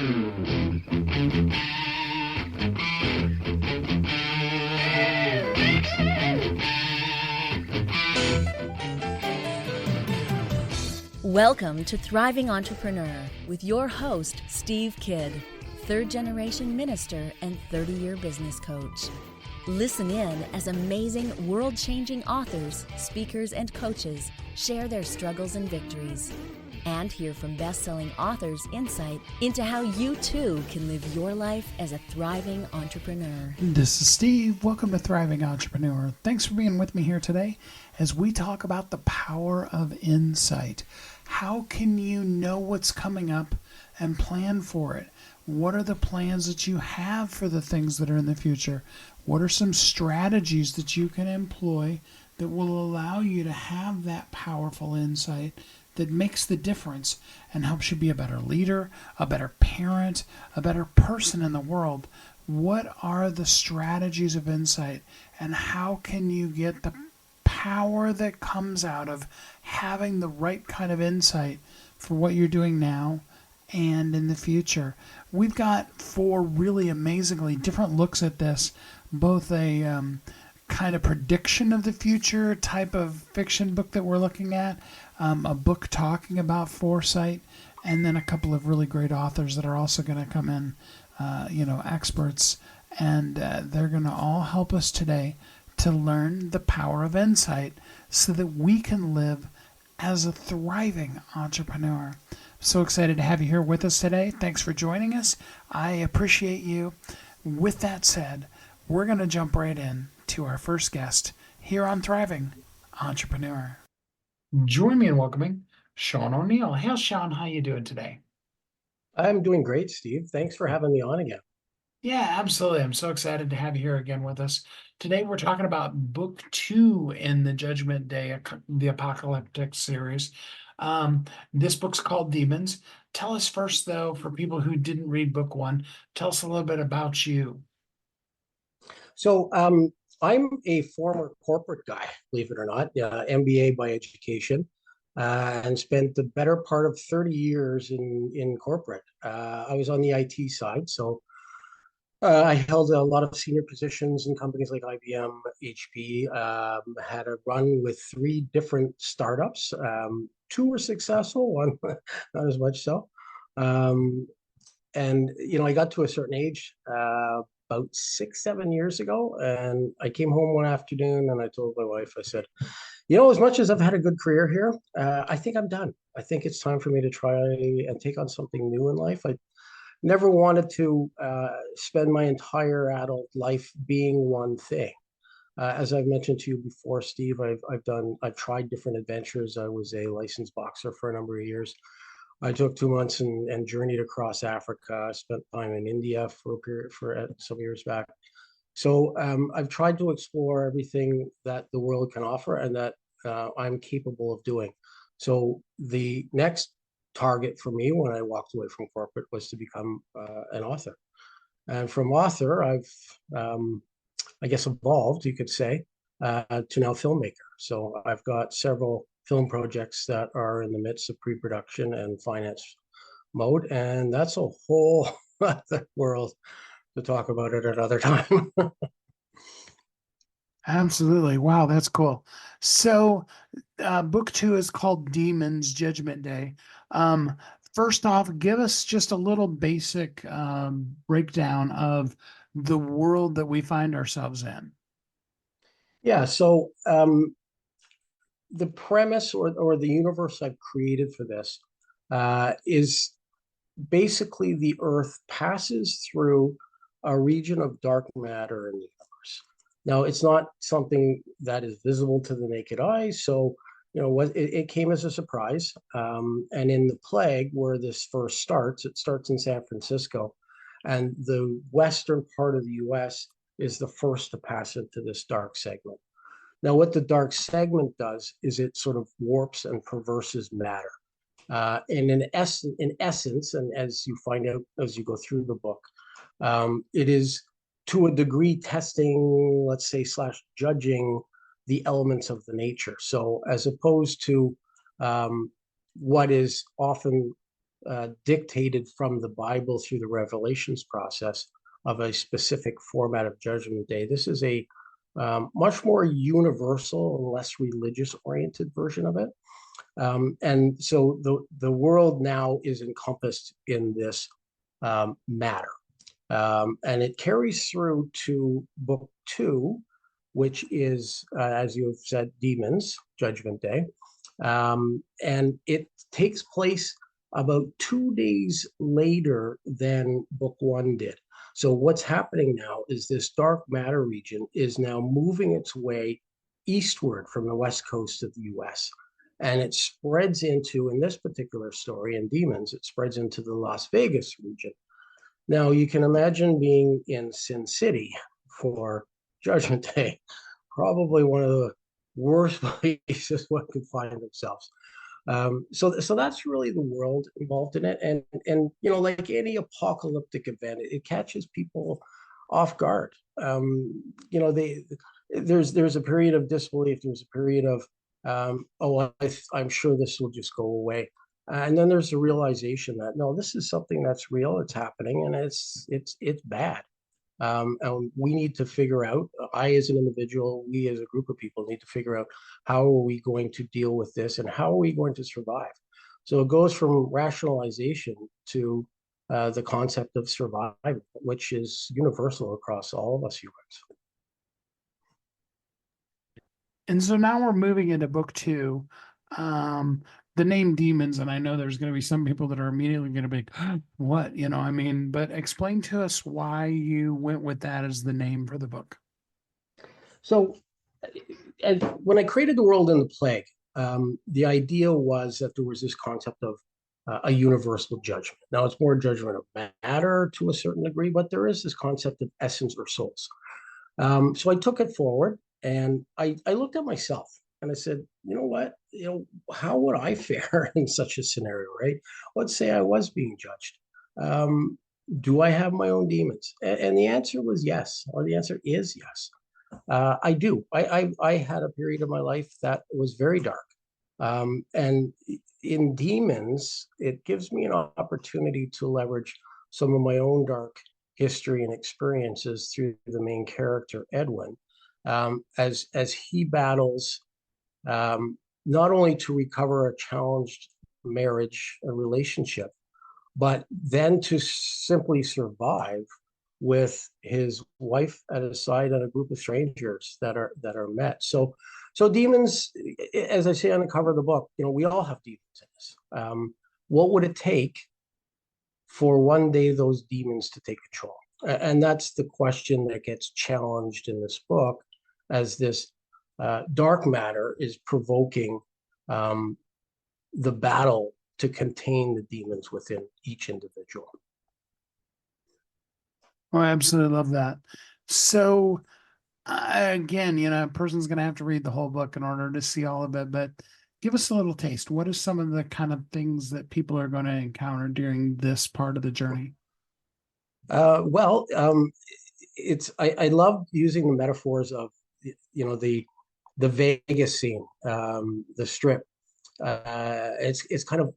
Welcome to Thriving Entrepreneur with your host, Steve Kidd, third-generation minister and 30-year business coach. Listen in as amazing, world-changing authors, speakers, and coaches share their struggles and victories. And hear from best-selling authors' insight into how you too can live your life as a thriving entrepreneur. This is Steve. Welcome to Thriving Entrepreneur. Thanks for being with me here today as we talk about the power of insight. How can you know what's coming up and plan for it? What are the plans that you have for the things that are in the future? What are some strategies that you can employ that will allow you to have that powerful insight that makes the difference and helps you be a better leader, a better parent, a better person in the world? What are the strategies of insight, and how can you get the power that comes out of having the right kind of insight for what you're doing now and in the future? We've got 4 really amazingly different looks at this, both a kind of prediction of the future type of fiction book that we're looking at, a book talking about foresight, and then a couple of really great authors that are also going to come in, experts, and they're going to all help us today to learn the power of insight so that we can live as a thriving entrepreneur. So excited to have you here with us today. Thanks for joining us. I appreciate you. With that said, we're going to jump right in to our first guest here on Thriving Entrepreneur. Join me in welcoming Sean O'Neill. Hey, Sean, how you doing today? I'm doing great, Steve. Thanks for having me on again. Yeah, absolutely. I'm so excited to have you here again with us. Today, we're talking about book 2 in the Judgment Day, the Apocalyptic series. This book's called Demons. Tell us first, though, for people who didn't read book 1, tell us a little bit about you. So I'm a former corporate guy, believe it or not, MBA by education, and spent the better part of 30 years in corporate. I was on the IT side, so I held a lot of senior positions in companies like IBM, HP, had a run with 3 different startups. 2 were successful, 1 not as much so. And, I got to a certain age about 6-7 years ago, and I came home one afternoon and I told my wife, I said, as much as I've had a good career here, I think I'm done. I think it's time for me to try and take on something new in life. I never wanted to spend my entire adult life being one thing. As I've mentioned to you before, Steve, I've tried different adventures. I was a licensed boxer for a number of years. I took 2 months and journeyed across Africa. I spent time in India for a period for some years back. So I've tried to explore everything that the world can offer and that I'm capable of doing. So the next target for me when I walked away from corporate was to become an author. And from author, I've, I guess, evolved, you could say, to now filmmaker. So I've got several film projects that are in the midst of pre-production and finance mode. And that's a whole other world to talk about at another time. Absolutely. Wow, that's cool. So book 2 is called Demons, Judgment Day. First off, give us just a little basic breakdown of the world that we find ourselves in. Yeah, so the premise or the universe I've created for this is basically the Earth passes through a region of dark matter in the universe. Now, it's not something that is visible to the naked eye, so it came as a surprise. And in the plague, where this first starts, it starts in San Francisco, and the western part of the U.S. is the first to pass into this dark segment. Now, what the dark segment does is it sort of warps and perverses matter. And in essence, and as you find out as you go through the book, it is to a degree testing, let's say, slash judging the elements of the nature. So as opposed to what is often dictated from the Bible through the Revelations process of a specific format of Judgment Day. This is a much more universal and less religious oriented version of it. And so the world now is encompassed in this matter. And it carries through to book 2, which is, as you've said, Demons, Judgment Day. And it takes place about 2 days later than book 1 did. So what's happening now is this dark matter region is now moving its way eastward from the west coast of the US. And it spreads into, in this particular story, in Demons, it spreads into the Las Vegas region. Now, you can imagine being in Sin City for Judgment Day, probably one of the worst places one could find themselves. So that's really the world involved in it, and like any apocalyptic event, it catches people off guard. There's a period of disbelief. There's a period of I'm sure this will just go away, and then there's the realization that no, this is something that's real. It's happening, and it's bad. And we need to figure out, I as an individual, we as a group of people need to figure out how are we going to deal with this and how are we going to survive. So it goes from rationalization to the concept of survival, which is universal across all of us humans. And so now we're moving into book 2. The name Demons, and I know there's going to be some people that are immediately going to be, what, but explain to us why you went with that as the name for the book. So, and when I created The World and the Plague, the idea was that there was this concept of a universal judgment. Now, it's more judgment of matter to a certain degree, but there is this concept of essence or souls. So I took it forward, and I looked at myself. And I said, you know what, how would I fare in such a scenario, right? Let's say I was being judged. Do I have my own demons? And the answer was yes, or the answer is yes. I do. I had a period of my life that was very dark. And in Demons, it gives me an opportunity to leverage some of my own dark history and experiences through the main character, Edwin, as he battles not only to recover a challenged marriage, a relationship, but then to simply survive with his wife at his side and a group of strangers that are met. So Demons, as I say on the cover of the book, we all have demons in us. What would it take for one day those demons to take control? And that's the question that gets challenged in this book, as this dark matter is provoking the battle to contain the demons within each individual. Oh, I absolutely love that. So, again, a person's going to have to read the whole book in order to see all of it, but give us a little taste. What are some of the kind of things that people are going to encounter during this part of the journey? I love using the metaphors of, the Vegas scene, the Strip. It's kind of,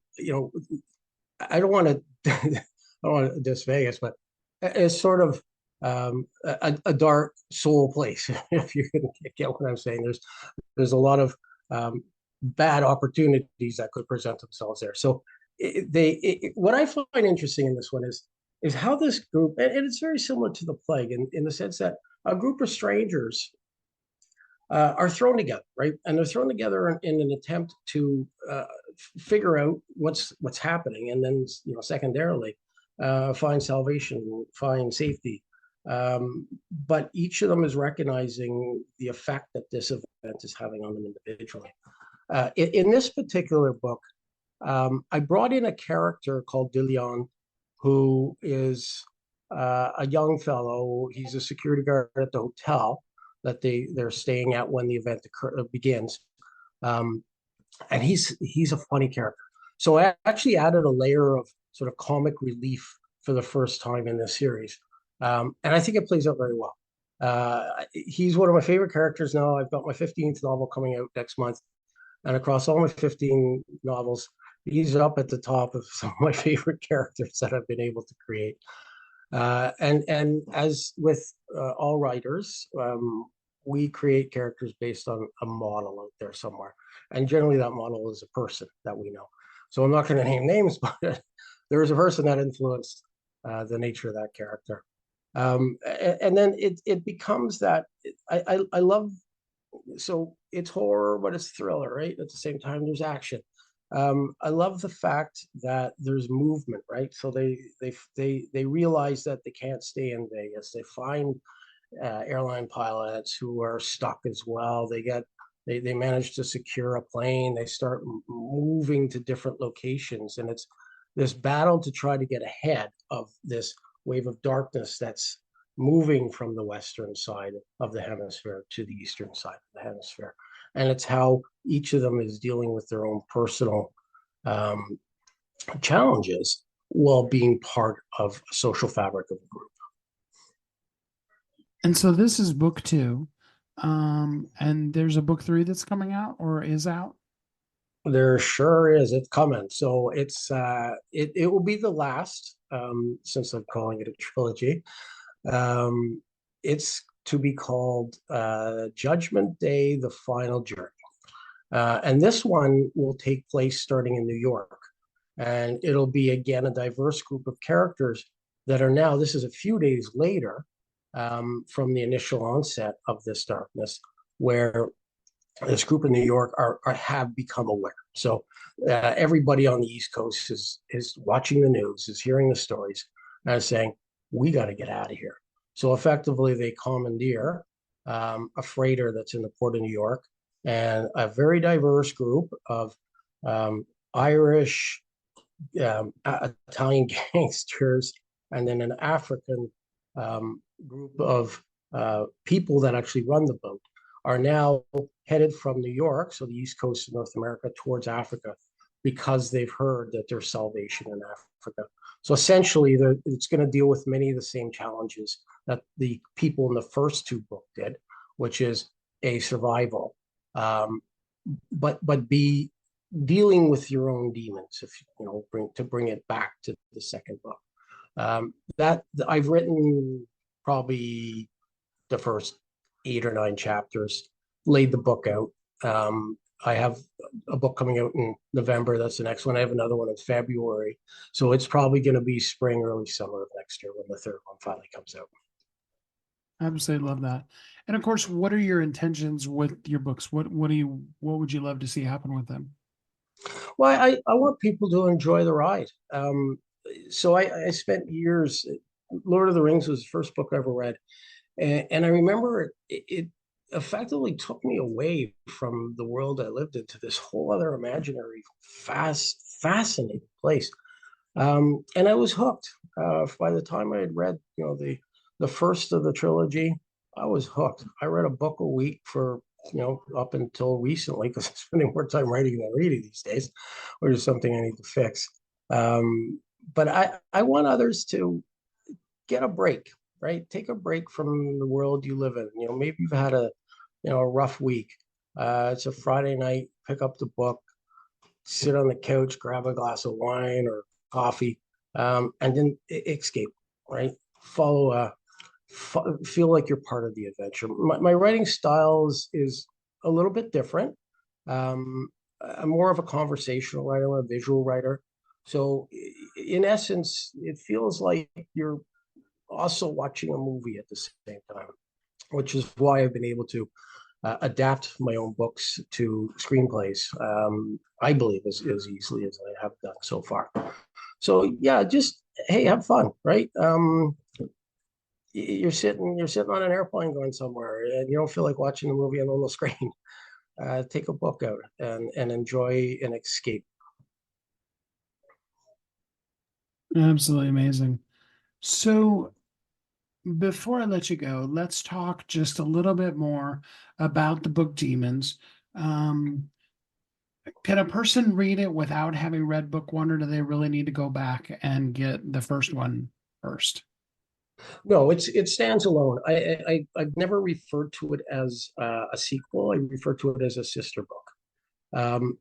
I don't want to diss Vegas, but it's sort of a dark soul place. If you can get what I'm saying, there's a lot of bad opportunities that could present themselves there. So what I find interesting in this one is how this group, and it's very similar to the Plague in the sense that a group of strangers are thrown together, right? And they're thrown together in an attempt to figure out what's happening, and then secondarily find salvation, find safety. But each of them is recognizing the effect that this event is having on them individually. In this particular book, I brought in a character called De Leon, who is a young fellow. He's a security guard at the hotel that they're staying at when the event begins. And he's a funny character. So I actually added a layer of sort of comic relief for the first time in this series. And I think it plays out very well. He's one of my favorite characters now. I've got my 15th novel coming out next month. And across all my 15 novels, He's up at the top of some of my favorite characters that I've been able to create. And as with all writers, we create characters based on a model out there somewhere, and generally that model is a person that we know. So I'm not going to name names, but there is a person that influenced the nature of that character. And then it becomes that I love, so it's horror, but it's thriller, right? At the same time, there's action. I love the fact that there's movement, right? So they realize that they can't stay in Vegas. They find airline pilots who are stuck as well. They manage to secure a plane. They start moving to different locations, and it's this battle to try to get ahead of this wave of darkness that's moving from the western side of the hemisphere to the eastern side of the hemisphere. And it's how each of them is dealing with their own personal um, challenges while being part of a social fabric of a group. And so this is book two. And there's a book three that's coming out or is out. There sure is. It's coming. So it will be the last, since I'm calling it a trilogy. It's to be called Judgment Day: The Final Journey. And this one will take place starting in New York. And it'll be again a diverse group of characters that are now, this is a few days later from the initial onset of this darkness, where this group in New York have become aware. So everybody on the East Coast is watching the news, is hearing the stories, and is saying, we got to get out of here. So effectively, they commandeer a freighter that's in the port of New York, and a very diverse group of Irish, Italian gangsters, and then an African group of people that actually run the boat are now headed from New York, so the east coast of North America, towards Africa, because they've heard that there's salvation in Africa. So essentially, it's going to deal with many of the same challenges that the people in the first two books did, which is a survival, but be dealing with your own demons, if you know, bring it back to the second book. That I've written probably the first 8 or 9 chapters, laid the book out. I have a book coming out in November. That's the next one. I have another one in February. So it's probably going to be spring, early summer of next year when the third one finally comes out. I absolutely love that. And of course, what are your intentions with your books? What would you love to see happen with them? Well, I want people to enjoy the ride. So I spent years, Lord of the Rings was the first book I ever read. And I remember it effectively took me away from the world I lived in to this whole other imaginary, fascinating place. And I was hooked. By the time I had read, the first of the trilogy, I was hooked. I read a book a week for, up until recently, because I'm spending more time writing than reading these days, which is something I need to fix. But I want others to get a break, right? Take a break from the world you live in. Maybe you've had a rough week. It's a Friday night, pick up the book, sit on the couch, grab a glass of wine or coffee, and then escape, right? Feel like you're part of the adventure. My writing style is a little bit different. I'm more of a conversational writer, I'm a visual writer. So in essence, it feels like you're also watching a movie at the same time, which is why I've been able to adapt my own books to screenplays, I believe, as easily as I have done so far. So yeah, just, hey, have fun, right? You're sitting on an airplane going somewhere, and you don't feel like watching the movie on a little screen. Take a book out and enjoy an escape. Absolutely amazing. So before I let you go, let's talk just a little bit more about the book Demons. Can a person read it without having read book one, or do they really need to go back and get the first one first? No, it stands alone. I've never referred to it as a sequel. I refer to it as a sister book.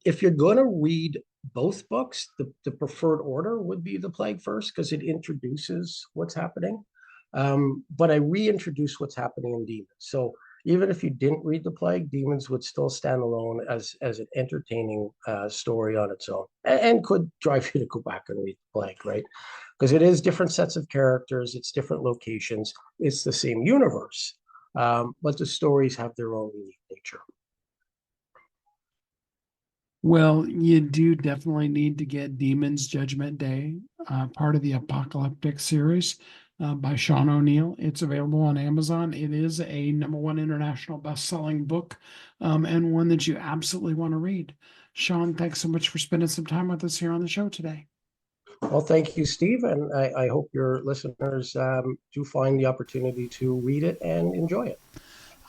If you're going to read both books, the preferred order would be The Plague first, because it introduces what's happening. But I reintroduce what's happening in Demons. So even if you didn't read The Plague, Demons would still stand alone as an entertaining story on its own, and could drive you to go back and read The Plague, right? Because it is different sets of characters, it's different locations, it's the same universe, but the stories have their own unique nature. Well, you do definitely need to get Demons Judgment Day, part of the Apocalyptic series by Sean O'Neill. It's available on Amazon. It is a #1 international best-selling book, and one that you absolutely want to read. Sean, thanks so much for spending some time with us here on the show today. Well, thank you, Steve, and I hope your listeners do find the opportunity to read it and enjoy it.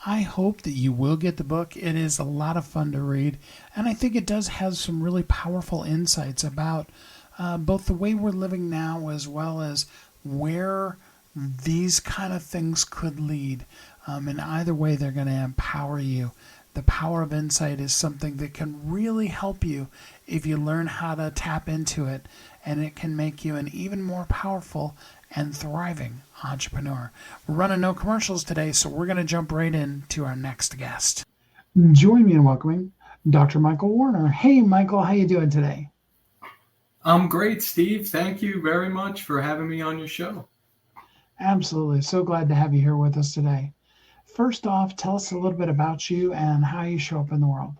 I hope that you will get the book. It is a lot of fun to read, and I think it does have some really powerful insights about both the way we're living now as well as where these kind of things could lead. And either way, they're going to empower you. The power of insight is something that can really help you if you learn how to tap into it, and it can make you an even more powerful and thriving entrepreneur. We're running no commercials today, so we're going to jump right into our next guest. Join me in welcoming Dr. Michael Warner. Hey, Michael, how you doing today? I'm great, Steve. Thank you very much for having me on your show. Absolutely. So glad to have you here with us today. First off, tell us a little bit about you and how you show up in the world.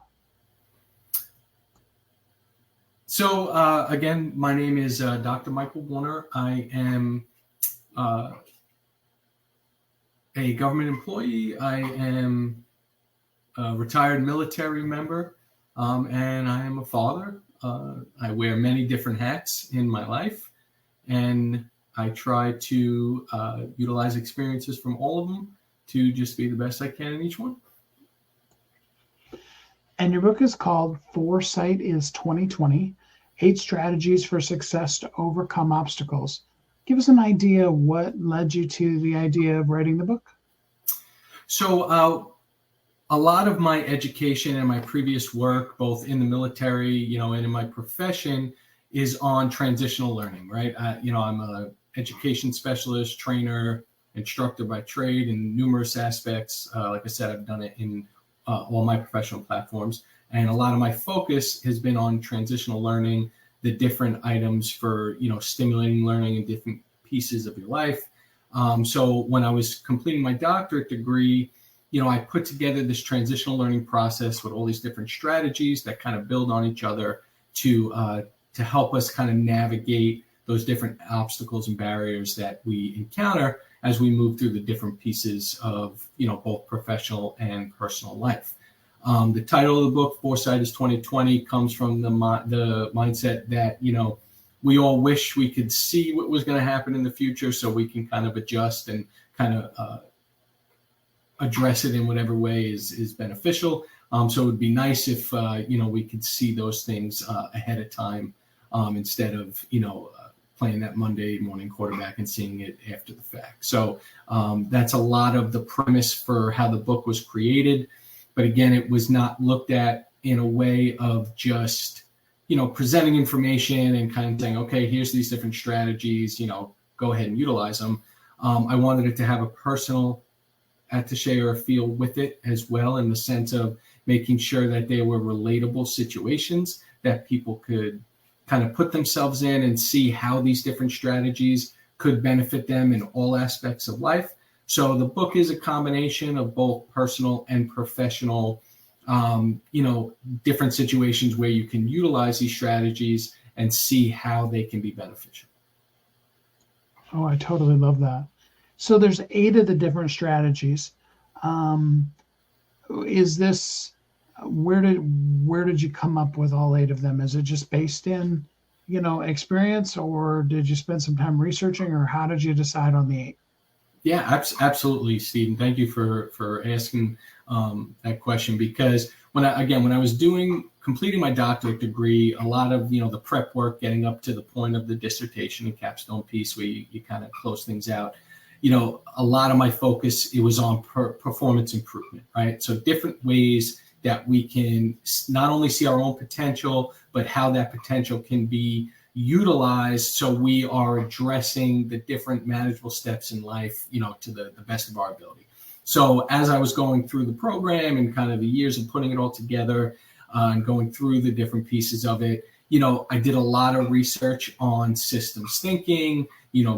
So, again, my name is Dr. Michael Warner. I am a government employee. I am a retired military member, and I am a father. I wear many different hats in my life, and I try to utilize experiences from all of them to just be the best I can in each one. And your book is called Foresight is 2020, 8 Strategies for Success to Overcome Obstacles. Give us an idea what led you to the idea of writing the book. So a lot of my education and my previous work, both in the military, and in my profession, is on transitional learning, right? I'm a education specialist, trainer, instructor by trade in numerous aspects. Like I said, I've done it in all my professional platforms. And a lot of my focus has been on transitional learning, the different items for, stimulating learning in different pieces of your life. So when I was completing my doctorate degree, I put together this transitional learning process with all these different strategies that kind of build on each other to help us kind of navigate those different obstacles and barriers that we encounter as we move through the different pieces of, both professional and personal life. The title of the book, Foresight is 2020, comes from the mindset that, we all wish we could see what was going to happen in the future so we can kind of adjust and kind of address it in whatever way is beneficial. So it would be nice if, we could see those things ahead of time instead of, playing that Monday morning quarterback and seeing it after the fact. So that's a lot of the premise for how the book was created. But again, it was not looked at in a way of just, presenting information and kind of saying, okay, here's these different strategies, go ahead and utilize them. I wanted it to have a personal attaché or a feel with it as well, in the sense of making sure that they were relatable situations that people could kind of put themselves in and see how these different strategies could benefit them in all aspects of life. So the book is a combination of both personal and professional, different situations where you can utilize these strategies and see how they can be beneficial. Oh, I totally love that. So there's 8 of the different strategies. Is this, where did you come up with all 8 of them? Is it just based in, experience, or did you spend some time researching, or how did you decide on the 8? Yeah, absolutely, Stephen. Thank you for asking that question, because when I was completing my doctorate degree, a lot of, the prep work getting up to the point of the dissertation and capstone piece where you kind of close things out, a lot of my focus, it was on performance improvement, right? So different ways that we can not only see our own potential, but how that potential can be utilized so we are addressing the different manageable steps in life, to the best of our ability. So as I was going through the program and kind of the years of putting it all together and going through the different pieces of it, I did a lot of research on systems thinking,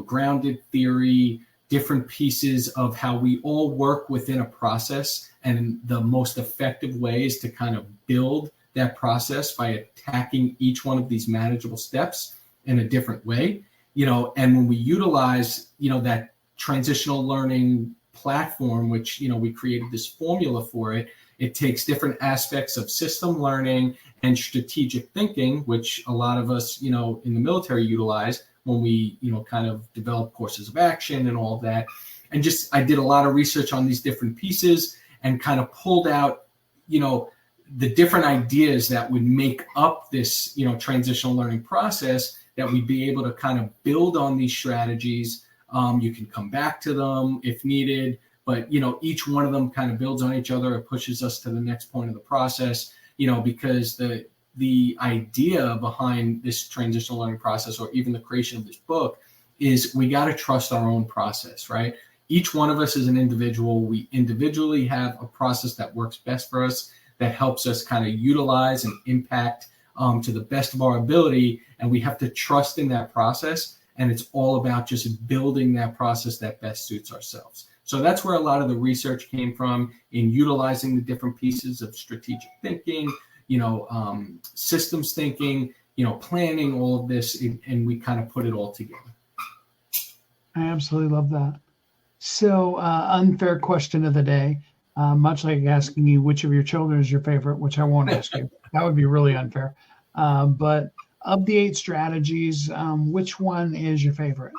grounded theory, different pieces of how we all work within a process, and the most effective ways to kind of build that process by attacking each one of these manageable steps in a different way, and when we utilize, that transitional learning platform, which, we created this formula for it. It takes different aspects of system learning and strategic thinking, which a lot of us, in the military utilize when we, kind of develop courses of action and all of that. And I did a lot of research on these different pieces and kind of pulled out, the different ideas that would make up this, transitional learning process, that we'd be able to kind of build on these strategies. You can come back to them if needed, but, each one of them kind of builds on each other. It pushes us to the next point of the process, because the idea behind this transitional learning process, or even the creation of this book, is we got to trust our own process, right? Each one of us is an individual. We individually have a process that works best for us, that helps us kind of utilize and impact to the best of our ability. And we have to trust in that process. And it's all about just building that process that best suits ourselves. So that's where a lot of the research came from, in utilizing the different pieces of strategic thinking, systems thinking, planning, all of this, and we kind of put it all together. I absolutely love that. So unfair question of the day, much like asking you which of your children is your favorite, which I won't ask you. That would be really unfair. But of the 8 strategies, which one is your favorite?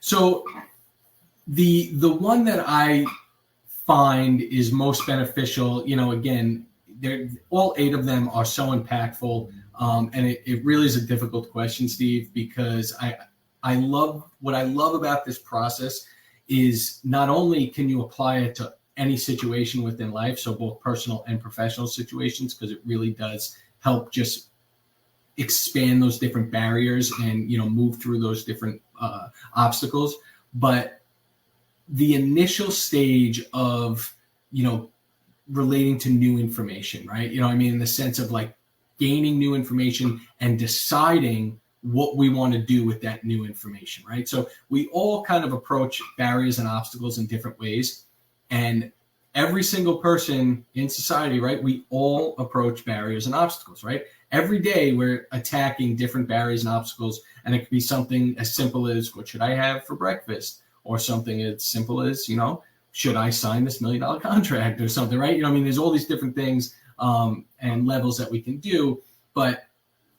So the one that I find is most beneficial, again, all 8 of them are so impactful. And it really is a difficult question, Steve, because I love about this process is not only can you apply it to any situation within life, so both personal and professional situations, because it really does help just expand those different barriers and, move through those different obstacles. But the initial stage of, relating to new information, right? In the sense of like gaining new information and deciding what we want to do with that new information, right? So we all kind of approach barriers and obstacles in different ways. And every single person in society, right, we all approach barriers and obstacles, right? Every day we're attacking different barriers and obstacles. And it could be something as simple as, what should I have for breakfast? Or something as simple as, should I sign this $1 million contract or something, right? There's all these different things and levels that we can do. But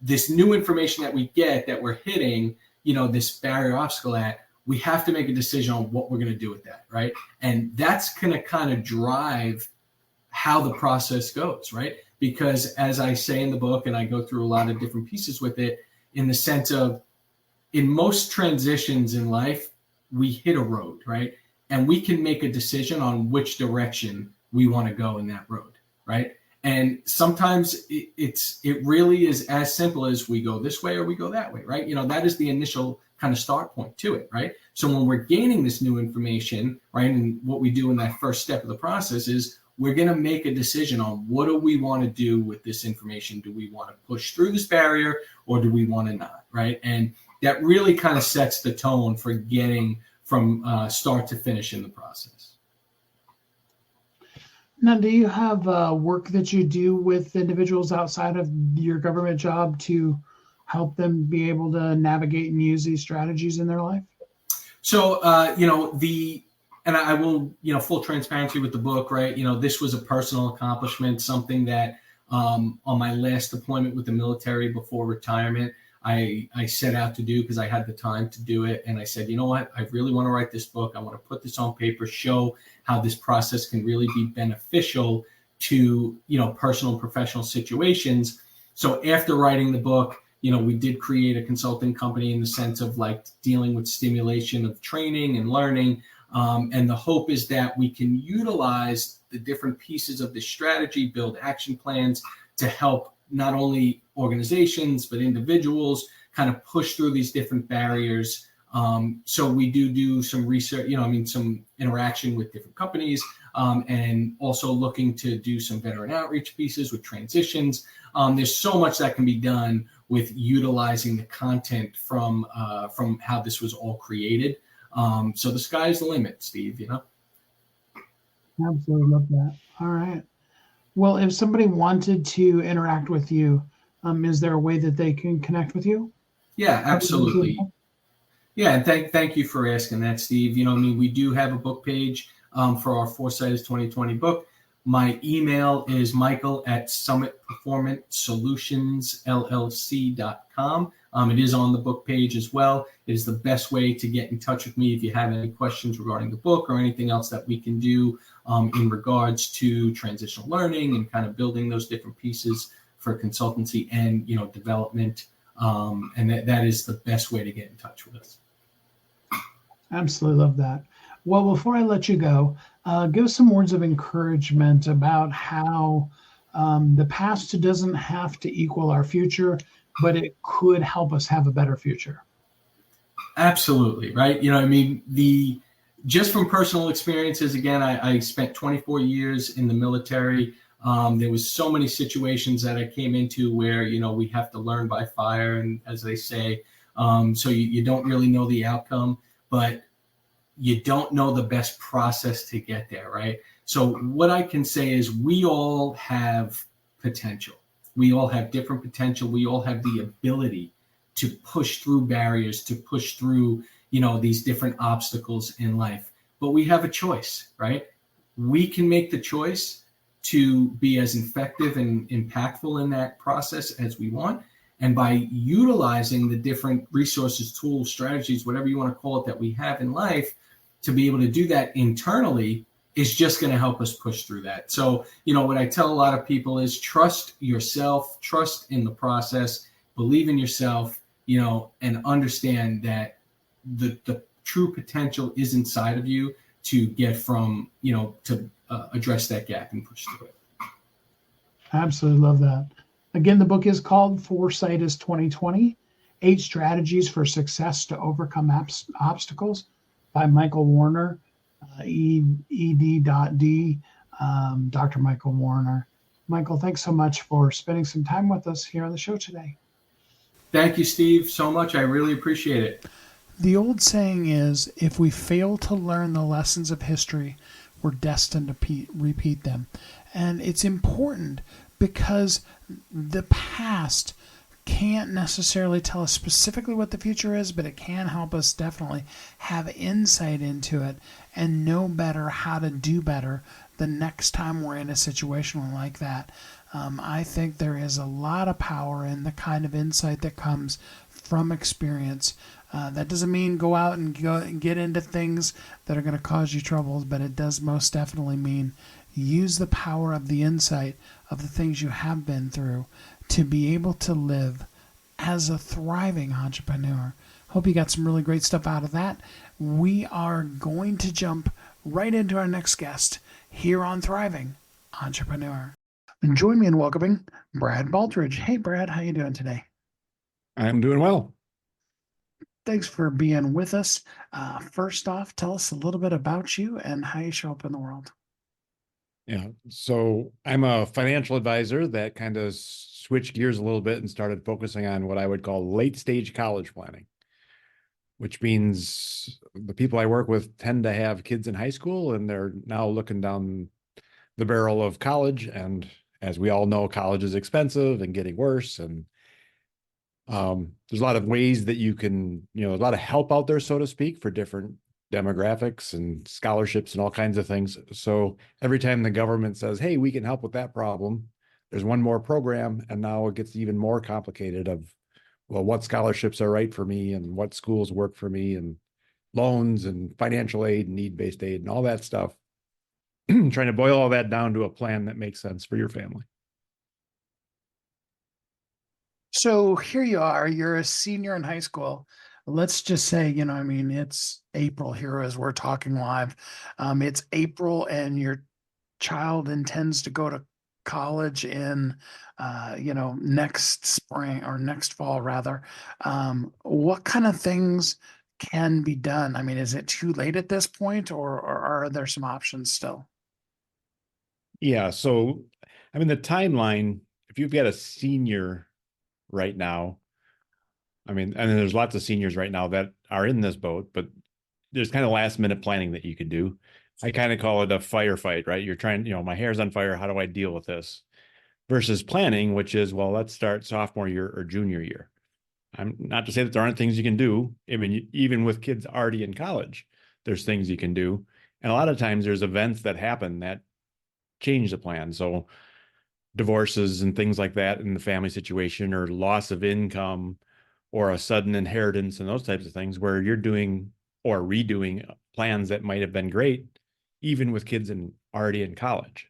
this new information that we get, that we're hitting, this barrier obstacle at, we have to make a decision on what we're going to do with that, right? And that's going to kind of drive how the process goes, right? Because as I say in the book, and I go through a lot of different pieces with it, in the sense of, in most transitions in life, we hit a road, right? And we can make a decision on which direction we want to go in that road, right? And sometimes it really is as simple as we go this way or we go that way, right? That is the initial kind of start point to it, right? So when we're gaining this new information, right, and what we do in that first step of the process is we're going to make a decision on what do we want to do with this information. Do we want to push through this barrier or do we want to not, right? And that really kind of sets the tone for getting from start to finish in the process. Now, do you have work that you do with individuals outside of your government job to help them be able to navigate and use these strategies in their life? So, and I will, full transparency with the book, right? This was a personal accomplishment, something that on my last deployment with the military before retirement, I set out to do because I had the time to do it. And I said, you know what, I really want to write this book. I want to put this on paper, show how this process can really be beneficial to, personal and professional situations. So after writing the book, we did create a consulting company in the sense of like dealing with stimulation of training and learning And the hope is that we can utilize the different pieces of the strategy, build action plans to help not only organizations, but individuals kind of push through these different barriers. So we do some research, some interaction with different companies, and also looking to do some veteran outreach pieces with transitions. There's so much that can be done with utilizing the content from how this was all created. So the sky's the limit, Steve, Absolutely love that. All right. Well, if somebody wanted to interact with you, is there a way that they can connect with you? Yeah, absolutely. Yeah, and thank you for asking that, Steve. We do have a book page for our Foresight is 2020 book. My email is michael@summitperformancesolutionsllc.com. It is on the book page as well. It is the best way to get in touch with me if you have any questions regarding the book or anything else that we can do in regards to transitional learning and kind of building those different pieces for consultancy and development. And that is the best way to get in touch with us. Absolutely love that. Well, before I let you go, give us some words of encouragement about how the past doesn't have to equal our future, but it could help us have a better future. Absolutely, right? Just from personal experiences, again, I spent 24 years in the military. There was so many situations that I came into where, we have to learn by fire, and as they say, so you don't really know the outcome, but you don't know the best process to get there, right? So what I can say is we all have potential. We all have different potential. We all have the ability to push through barriers, to push through, these different obstacles in life. But we have a choice, right? We can make the choice to be as effective and impactful in that process as we want. And by utilizing the different resources, tools, strategies, whatever you want to call it, that we have in life, to be able to do that internally is just going to help us push through that. So, what I tell a lot of people is trust yourself, trust in the process, believe in yourself, and understand that the true potential is inside of you to get from, to address that gap and push through it. Absolutely love that. Again, the book is called Foresight is 2020, 8 Strategies for Success to Overcome Obstacles by Michael Warner, ED.D, Dr. Michael Warner. Michael, thanks so much for spending some time with us here on the show today. Thank you, Steve, so much. I really appreciate it. The old saying is, if we fail to learn the lessons of history, we're destined to repeat them. And it's important because the past can't necessarily tell us specifically what the future is, but it can help us definitely have insight into it and know better how to do better the next time we're in a situation like that. I think there is a lot of power in the kind of insight that comes from experience. That doesn't mean go out and get into things that are going to cause you troubles, but it does most definitely mean use the power of the insight of the things you have been through to be able to live as a thriving entrepreneur. Hope you got some really great stuff out of that. We are going to jump right into our next guest here on Thriving Entrepreneur. And join me in welcoming Brad Baltridge. Hey, Brad, how you doing today? I'm doing well. Thanks for being with us. First off, tell us a little bit about you and how you show up in the world. Yeah, so I'm a financial advisor that kind of switched gears a little bit and started focusing on what I would call late stage college planning, which means the people I work with tend to have kids in high school and they're now looking down the barrel of college. And as we all know, college is expensive and getting worse. And there's a lot of ways that you can, a lot of help out there, so to speak, for different demographics and scholarships and all kinds of things. So every time the government says, hey, we can help with that problem, there's one more program. And now it gets even more complicated of, well, what scholarships are right for me and what schools work for me and loans and financial aid and need-based aid and all that stuff. Trying to boil all that down to a plan that makes sense for your family. So here you are, you're a senior in high school. let's just say, I mean, it's April here as we're talking live. It's April and your child intends to go to college in, next spring or next fall rather. What kind of things can be done? I mean, is it too late at this point, or are there some options still? Yeah. So, I mean, the timeline, if you've got a senior right now, I mean, and there's lots of seniors right now that are in this boat, but there's kind of last minute planning that you can do. I kind of call it a firefight, right? You're trying, my hair's on fire. How do I deal with this? Versus planning, which is, well, let's start sophomore year or junior year. I'm not to say that there aren't things you can do. I mean, even with kids already in college, there's things you can do. And a lot of times there's events that happen that change the plan. So divorces and things like that in the family situation, or loss of income, or a sudden inheritance and those types of things where you're doing or redoing plans that might have been great, even with kids already in college.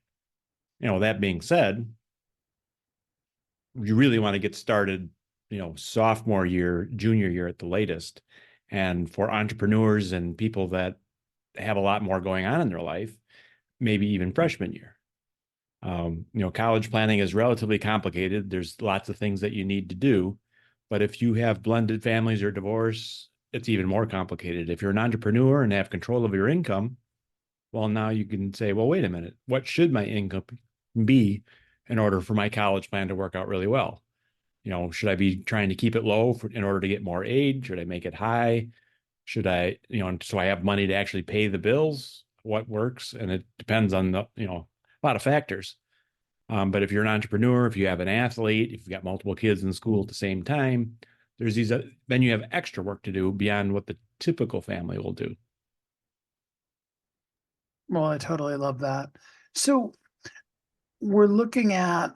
That being said, you really want to get started, sophomore year, junior year at the latest. And for entrepreneurs and people that have a lot more going on in their life, maybe even freshman year. College planning is relatively complicated. There's lots of things that you need to do. But if you have blended families or divorce, it's even more complicated. If you're an entrepreneur and have control of your income, well, now you can say, well, wait a minute, what should my income be in order for my college plan to work out really well? Should I be trying to keep it low in order to get more aid? Should I make it high? Should I, so I have money to actually pay the bills? What works? And it depends on a lot of factors. But if you're an entrepreneur, if you have an athlete, if you've got multiple kids in school at the same time, there's these, then you have extra work to do beyond what the typical family will do. Well, I totally love that. So we're looking at,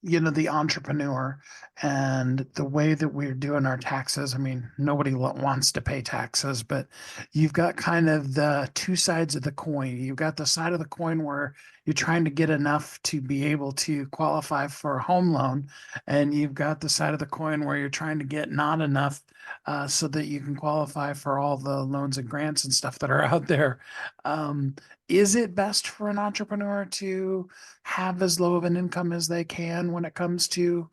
the entrepreneur and the way that we're doing our taxes. I mean, nobody wants to pay taxes, but you've got kind of the two sides of the coin. You've got the side of the coin where you're trying to get enough to be able to qualify for a home loan. And you've got the side of the coin where you're trying to get not enough so that you can qualify for all the loans and grants and stuff that are out there. Is it best for an entrepreneur to have as low of an income as they can when it comes to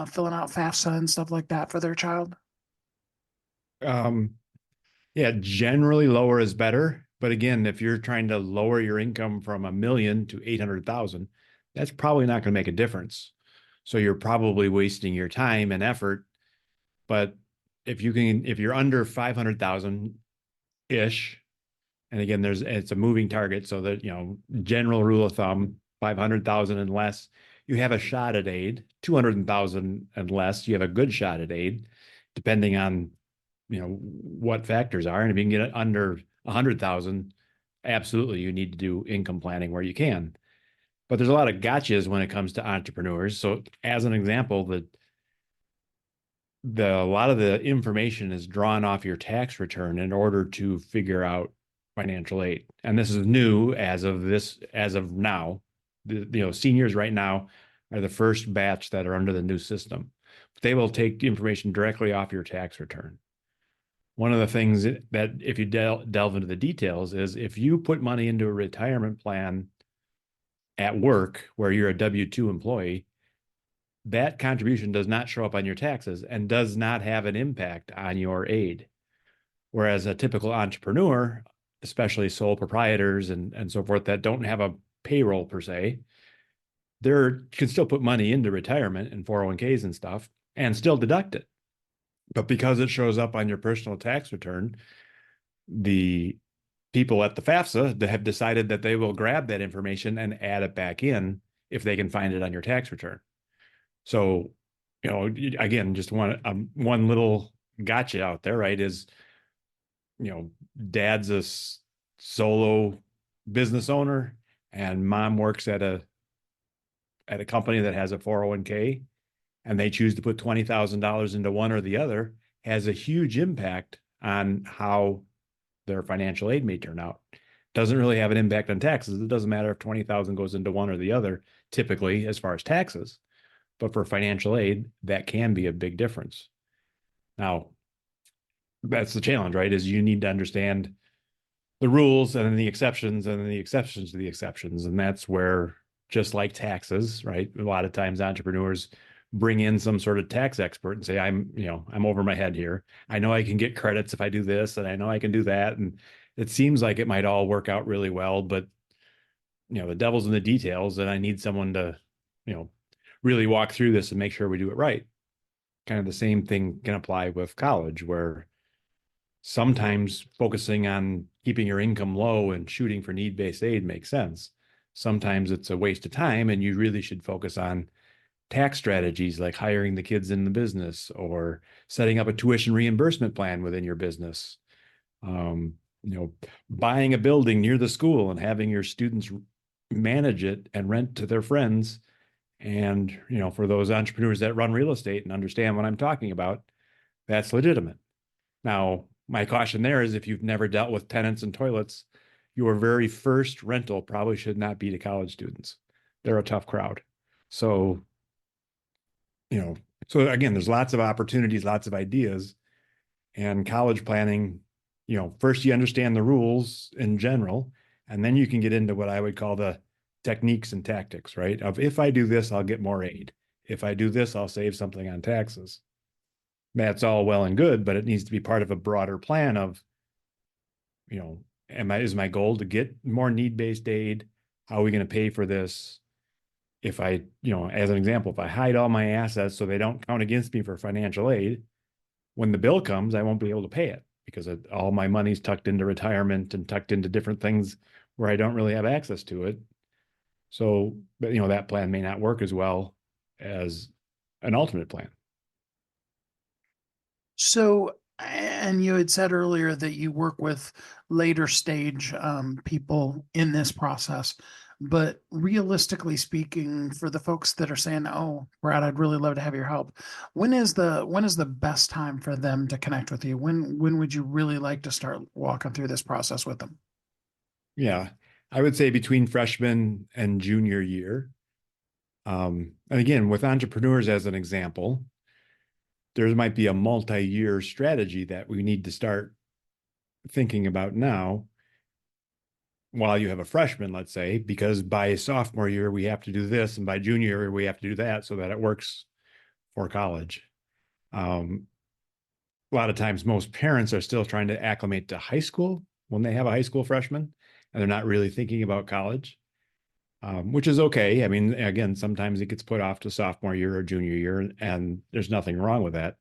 filling out FAFSA and stuff like that for their child? Yeah, generally lower is better. But again, if you're trying to lower your income from 1 million to 800,000, that's probably not going to make a difference. So you're probably wasting your time and effort. But if you're under 500,000 ish, and again, it's a moving target. So that, general rule of thumb, 500,000 and less, you have a shot at aid. 200,000 and less, you have a good shot at aid, depending on, what factors are. And if you can get it under 100,000, absolutely, you need to do income planning where you can. But there's a lot of gotchas when it comes to entrepreneurs. So as an example, a lot of the information is drawn off your tax return in order to figure out financial aid. And this is new as of now. Seniors right now are the first batch that are under the new system. They will take information directly off your tax return. One of the things that if you delve into the details is if you put money into a retirement plan at work where you're a W-2 employee, that contribution does not show up on your taxes and does not have an impact on your aid. Whereas a typical entrepreneur, especially sole proprietors and so forth that don't have a payroll per se, they can still put money into retirement and 401ks and stuff and still deduct it. But because it shows up on your personal tax return, the people at the FAFSA have decided that they will grab that information and add it back in if they can find it on your tax return. So, again, just one little gotcha out there, right? Is, dad's a solo business owner and mom works at a company that has a 401k, and they choose to put $20,000 into one or the other, has a huge impact on how their financial aid may turn out. Doesn't really have an impact on taxes. It doesn't matter if 20,000 goes into one or the other, typically, as far as taxes. But for financial aid, that can be a big difference. Now, that's the challenge, right? Is you need to understand the rules and then the exceptions and then the exceptions to the exceptions. And that's where, just like taxes, right? A lot of times entrepreneurs bring in some sort of tax expert and say, I'm over my head here. I know I can get credits if I do this, and I know I can do that. And it seems like it might all work out really well, but the devil's in the details, and I need someone to, really walk through this and make sure we do it right. Kind of the same thing can apply with college, where sometimes focusing on keeping your income low and shooting for need-based aid makes sense. Sometimes it's a waste of time, and you really should focus on tax strategies like hiring the kids in the business or setting up a tuition reimbursement plan within your business. Buying a building near the school and having your students manage it and rent to their friends. And, for those entrepreneurs that run real estate and understand what I'm talking about, that's legitimate. Now, my caution there is if you've never dealt with tenants and toilets, your very first rental probably should not be to college students. They're a tough crowd. So, again, there's lots of opportunities, lots of ideas, and college planning, first you understand the rules in general, and then you can get into what I would call the techniques and tactics, right? Of if I do this, I'll get more aid. If I do this, I'll save something on taxes. That's all well and good, but it needs to be part of a broader plan of, is my goal to get more need-based aid? How are we going to pay for this? If I, as an example, if I hide all my assets so they don't count against me for financial aid, when the bill comes, I won't be able to pay it because all my money's tucked into retirement and tucked into different things where I don't really have access to it. So, that plan may not work as well as an alternate plan. So, and you had said earlier that you work with later stage people in this process, but realistically speaking, for the folks that are saying, "Oh, Brad, I'd really love to have your help," when is the best time for them to connect with you? When would you really like to start walking through this process with them? Yeah, I would say between freshman and junior year. And again, with entrepreneurs as an example, there might be a multi-year strategy that we need to start thinking about now while you have a freshman, let's say, because by sophomore year, we have to do this, and by junior year, we have to do that so that it works for college. A lot of times, most parents are still trying to acclimate to high school when they have a high school freshman, and they're not really thinking about college, which is okay. I mean, again, sometimes it gets put off to sophomore year or junior year, and there's nothing wrong with that.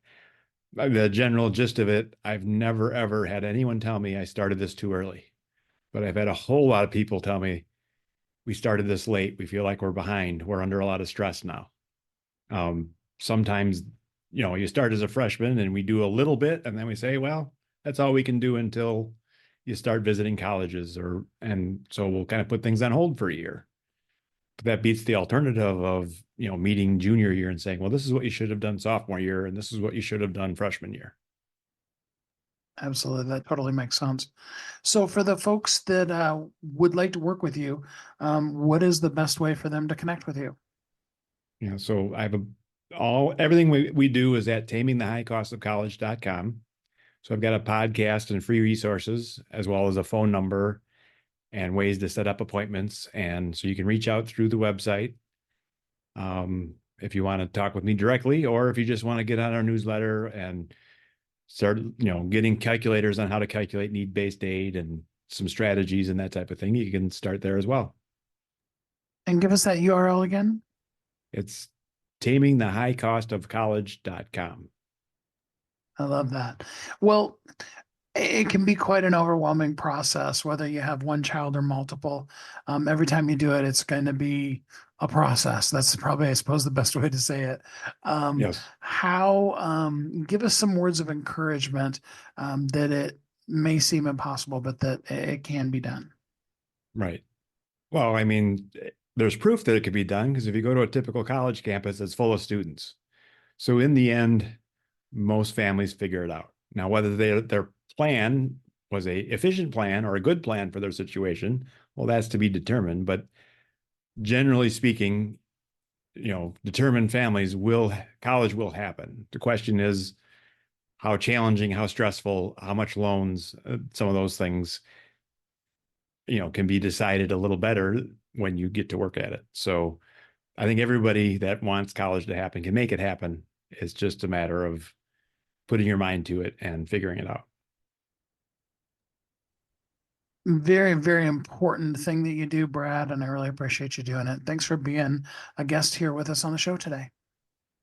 The general gist of it, I've never, ever had anyone tell me I started this too early. But I've had a whole lot of people tell me we started this late. We feel like we're behind. We're under a lot of stress now. Sometimes, you start as a freshman and we do a little bit, and then we say, well, that's all we can do until you start visiting colleges, and so we'll kind of put things on hold for a year. But that beats the alternative of, meeting junior year and saying, well, this is what you should have done sophomore year, and this is what you should have done freshman year. Absolutely. That totally makes sense. So for the folks that would like to work with you, what is the best way for them to connect with you? So I have everything we do is at tamingthehighcostofcollege.com. So I've got a podcast and free resources, as well as a phone number and ways to set up appointments. And so you can reach out through the website if you want to talk with me directly, or if you just want to get on our newsletter and start, getting calculators on how to calculate need-based aid and some strategies and that type of thing, you can start there as well. And give us that URL again. It's tamingthehighcostofcollege.com. I love that. Well, it can be quite an overwhelming process, whether you have one child or multiple. Every time you do it, it's going to be a process. That's probably, I suppose, the best way to say it. Yes. Give us some words of encouragement that it may seem impossible, but that it can be done. Right. Well, I mean, there's proof that it could be done, because if you go to a typical college campus, it's full of students. So in the end, most families figure it out. Now, whether their plan was a efficient plan or a good plan for their situation, well, that's to be determined. But generally speaking, determined families college will happen. The question is, how challenging, how stressful, how much loans, some of those things, can be decided a little better when you get to work at it. So I think everybody that wants college to happen can make it happen. It's just a matter of putting your mind to it and figuring it out. Very, very important thing that you do, Brad, and I really appreciate you doing it. Thanks for being a guest here with us on the show today.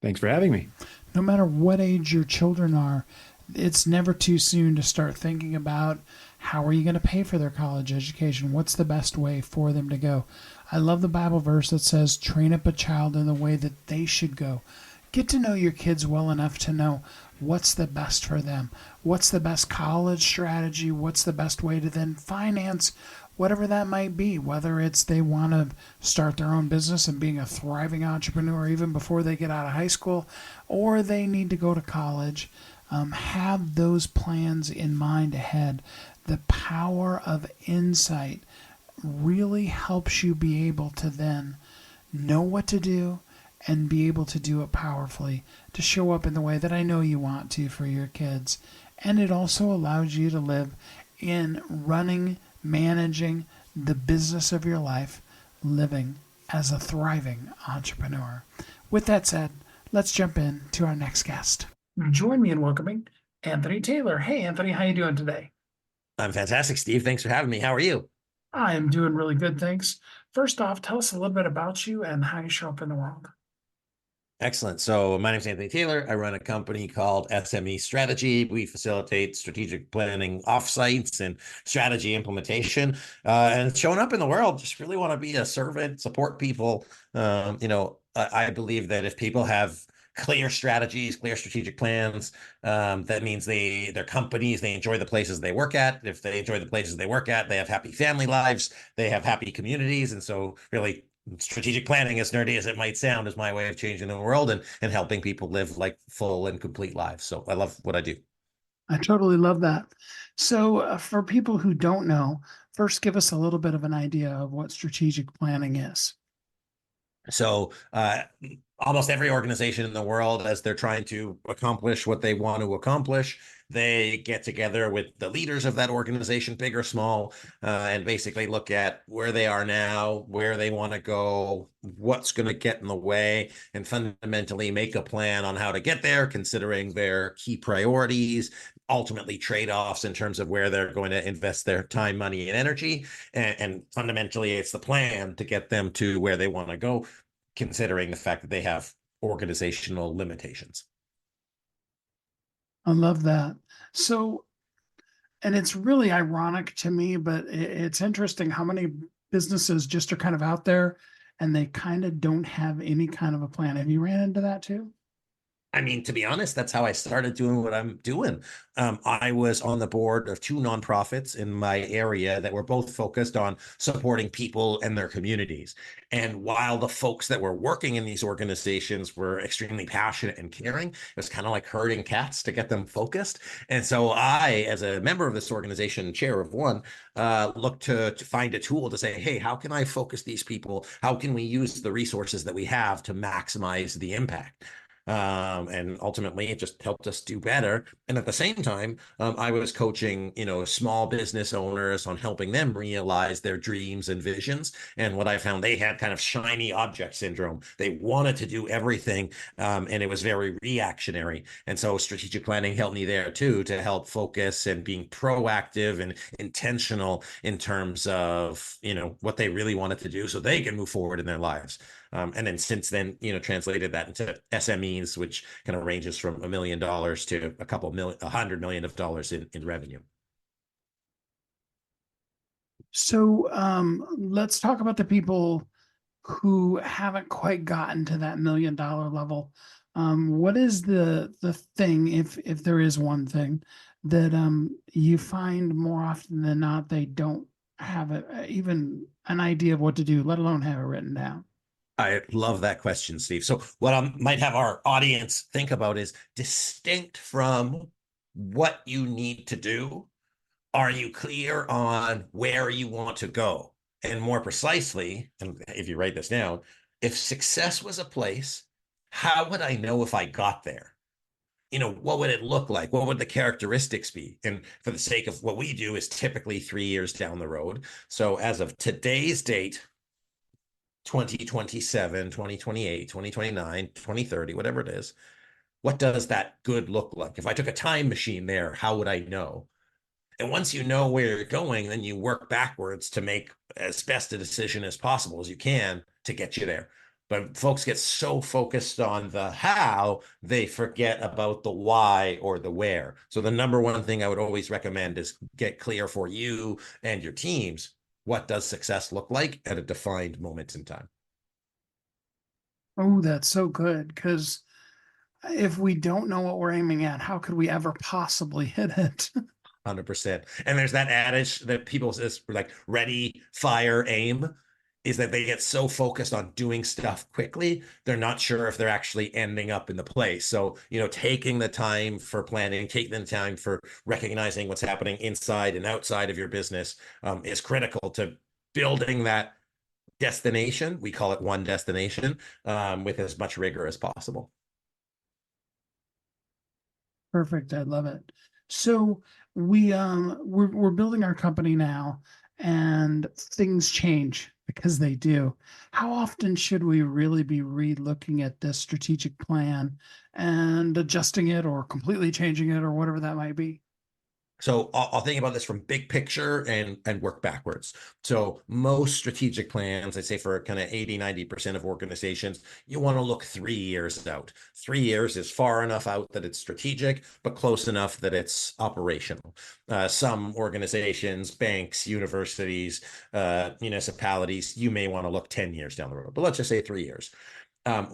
Thanks for having me. No matter what age your children are, it's never too soon to start thinking about how are you going to pay for their college education? What's the best way for them to go? I love the Bible verse that says, train up a child in the way that they should go. Get to know your kids well enough to know what's the best for them. What's the best college strategy? What's the best way to then finance whatever that might be, whether it's they want to start their own business and being a thriving entrepreneur even before they get out of high school, or they need to go to college. Have those plans in mind ahead. The power of insight really helps you be able to then know what to do and be able to do it powerfully, to show up in the way that I know you want to for your kids. And it also allows you to live in running, managing the business of your life, living as a thriving entrepreneur. With that said, let's jump in to our next guest. Join me in welcoming Anthony Taylor. Hey, Anthony, how you doing today? I'm fantastic, Steve. Thanks for having me. How are you? I am doing really good, thanks. First off, tell us a little bit about you and how you show up in the world. Excellent. So my name is Anthony Taylor. I run a company called SME Strategy. We facilitate strategic planning offsites and strategy implementation. And showing up in the world, just really want to be a servant, support people. I believe that if people have clear strategies, clear strategic plans, that means their companies, they enjoy the places they work at. If they enjoy the places they work at, they have happy family lives, they have happy communities. And so really, strategic planning, as nerdy as it might sound, is my way of changing the world and helping people live like full and complete lives. So I love what I do. I totally love that. So for people who don't know, first give us a little bit of an idea of what strategic planning is. So almost every organization in the world, as they're trying to accomplish what they want to accomplish, they get together with the leaders of that organization, big or small, and basically look at where they are now, where they want to go, what's going to get in the way, and fundamentally make a plan on how to get there, considering their key priorities, ultimately trade-offs in terms of where they're going to invest their time, money, and energy. And fundamentally, it's the plan to get them to where they want to go, considering the fact that they have organizational limitations. I love that. So, and it's really ironic to me, but it's interesting how many businesses just are kind of out there and they kind of don't have any kind of a plan. Have you ran into that too? I mean, to be honest, that's how I started doing what I'm doing. I was on the board of 2 nonprofits in my area that were both focused on supporting people and their communities. And while the folks that were working in these organizations were extremely passionate and caring, it was kind of like herding cats to get them focused. And so I, as a member of this organization, chair of one, looked to find a tool to say, hey, how can I focus these people? How can we use the resources that we have to maximize the impact? And ultimately, it just helped us do better. And at the same time, I was coaching, small business owners on helping them realize their dreams and visions. And what I found, they had kind of shiny object syndrome. They wanted to do everything, and it was very reactionary. And so strategic planning helped me there too, to help focus and being proactive and intentional in terms of, what they really wanted to do so they can move forward in their lives. And then since then, translated that into SMEs, which kind of ranges from $1 million to $100 million in revenue. So let's talk about the people who haven't quite gotten to that $1 million level. What is the thing, if there is one thing, that you find more often than not they don't have even an idea of what to do, let alone have it written down? I love that question, Steve. So what I might have our audience think about is, distinct from what you need to do, are you clear on where you want to go? And more precisely, and if you write this down, if success was a place, how would I know if I got there? what would it look like? What would the characteristics be? And for the sake of what we do is typically 3 years down the road. So as of today's date, 2027, 2028, 2029, 2030, whatever it is, what does that good look like? If I took a time machine there, how would I know? And once you know where you're going, then you work backwards to make as best a decision as possible as you can to get you there. But folks get so focused on the how, they forget about the why or the where. So the number one thing I would always recommend is get clear for you and your teams. What does success look like at a defined moment in time? Oh, that's so good. Because if we don't know what we're aiming at, how could we ever possibly hit it? 100%. And there's that adage that people says like ready, fire, aim, is that they get so focused on doing stuff quickly, they're not sure if they're actually ending up in the place. So, taking the time for planning, taking the time for recognizing what's happening inside and outside of your business is critical to building that destination. We call it one destination with as much rigor as possible. Perfect. I love it. So we're building our company now, and things change because they do. How often should we really be re-looking at this strategic plan and adjusting it or completely changing it or whatever that might be? So I'll think about this from big picture and work backwards. So most strategic plans, I'd say for kind of 80-90% of organizations, you want to look 3 years out. 3 years is far enough out that it's strategic, but close enough that it's operational. Some organizations, banks, universities, municipalities, you may want to look 10 years down the road, but let's just say 3 years.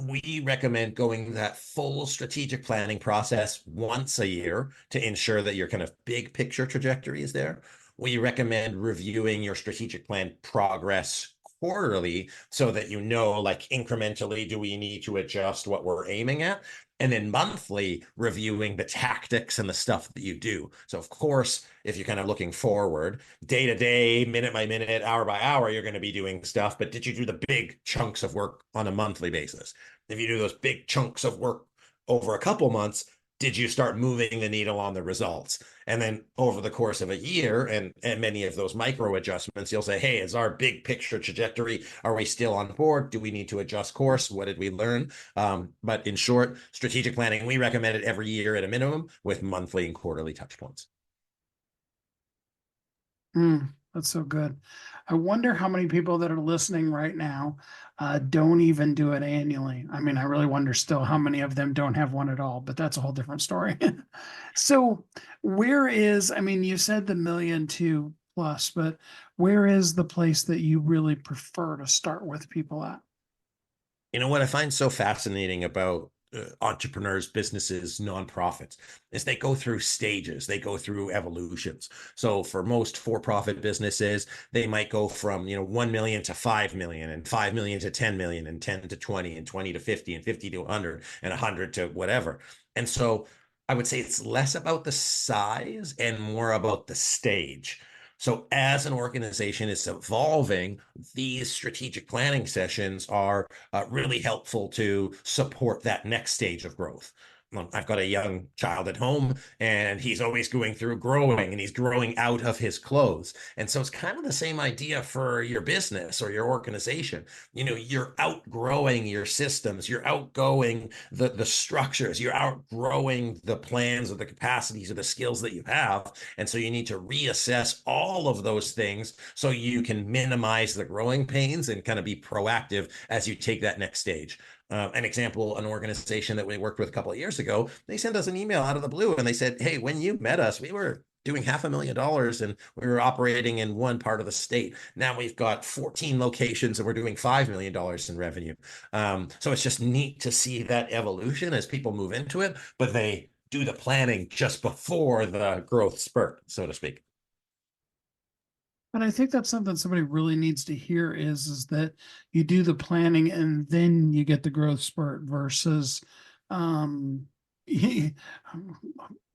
We recommend going that full strategic planning process once a year to ensure that your kind of big picture trajectory is there. We recommend reviewing your strategic plan progress quarterly so that like incrementally, do we need to adjust what we're aiming at? And then monthly reviewing the tactics and the stuff that you do. So of course, if you're kind of looking forward, day to day, minute by minute, hour by hour, you're going to be doing stuff. But did you do the big chunks of work on a monthly basis? If you do those big chunks of work over a couple months, did you start moving the needle on the results? And then over the course of a year and many of those micro adjustments, you'll say, hey, is our big picture trajectory, are we still on board? Do we need to adjust course? What did we learn? But in short, strategic planning, we recommend it every year at a minimum with monthly and quarterly touch points. That's so good. I wonder how many people that are listening right now don't even do it annually. I mean, I really wonder still how many of them don't have one at all, but that's a whole different story. So you said the 1,200,000 plus, but where is the place that you really prefer to start with people at? What I find so fascinating about entrepreneurs, businesses, nonprofits is they go through stages, they go through evolutions. So for most for-profit businesses, they might go from 1 million to 5 million, and 5 million to 10 million, and 10 to 20, and 20 to 50, and 50 to 100, and 100 to whatever. And so I would say it's less about the size and more about the stage. So as an organization is evolving, these strategic planning sessions are really helpful to support that next stage of growth. I've got a young child at home, and he's always going through growing, and he's growing out of his clothes. And so it's kind of the same idea for your business or your organization. You're outgrowing your systems, you're outgrowing the structures, you're outgrowing the plans or the capacities or the skills that you have. And so you need to reassess all of those things so you can minimize the growing pains and kind of be proactive as you take that next stage. An example, an organization that we worked with a couple of years ago, they sent us an email out of the blue and they said, hey, when you met us, we were doing $500,000 and we were operating in one part of the state. Now we've got 14 locations and we're doing $5 million in revenue. So it's just neat to see that evolution as people move into it, but they do the planning just before the growth spurt, so to speak. But I think that's something somebody really needs to hear is that you do the planning and then you get the growth spurt versus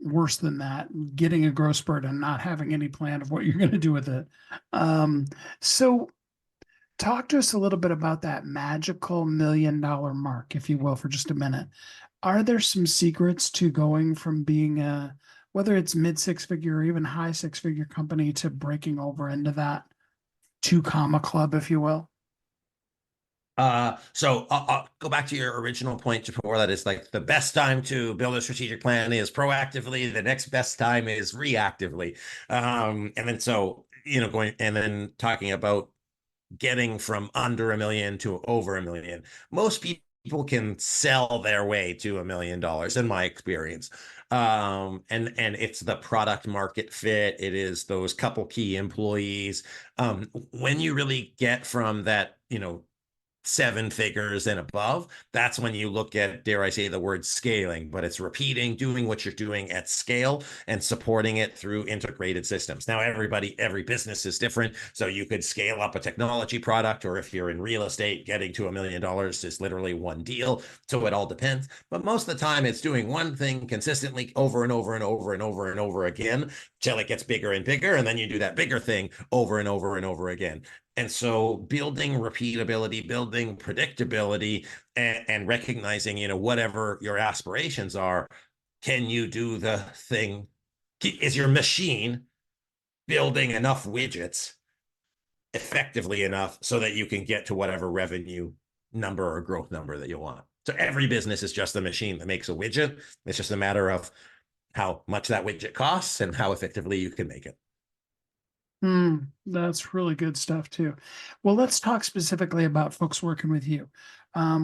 worse than that, getting a growth spurt and not having any plan of what you're going to do with it. So talk to us a little bit about that magical $1 million mark, if you will, for just a minute. Are there some secrets to going from being a, whether it's mid six figure or even high six figure company, to breaking over into that two comma club, if you will? So I'll go back to your original point before that. Is like the best time to build a strategic plan is proactively. The next best time is reactively. And then so, going and then talking about getting from under $1 million to over $1 million. Most people can sell their way to $1 million, in my experience. And it's the product market fit. It is those couple key employees. When you really get from that, 7 figures and above, that's when you look at, dare I say, the word scaling, but it's repeating, doing what you're doing at scale and supporting it through integrated systems. Now, every business is different. So you could scale up a technology product, or if you're in real estate, getting to $1 million is literally one deal. So it all depends. But most of the time, it's doing one thing consistently over and over and over and over and over again till it gets bigger and bigger. And then you do that bigger thing over and over and over again. And so building repeatability, building predictability, and recognizing, whatever your aspirations are, can you do the thing? Is your machine building enough widgets effectively enough so that you can get to whatever revenue number or growth number that you want? So every business is just a machine that makes a widget. It's just a matter of how much that widget costs and how effectively you can make it. That's really good stuff too. Well, let's talk specifically about folks working with you.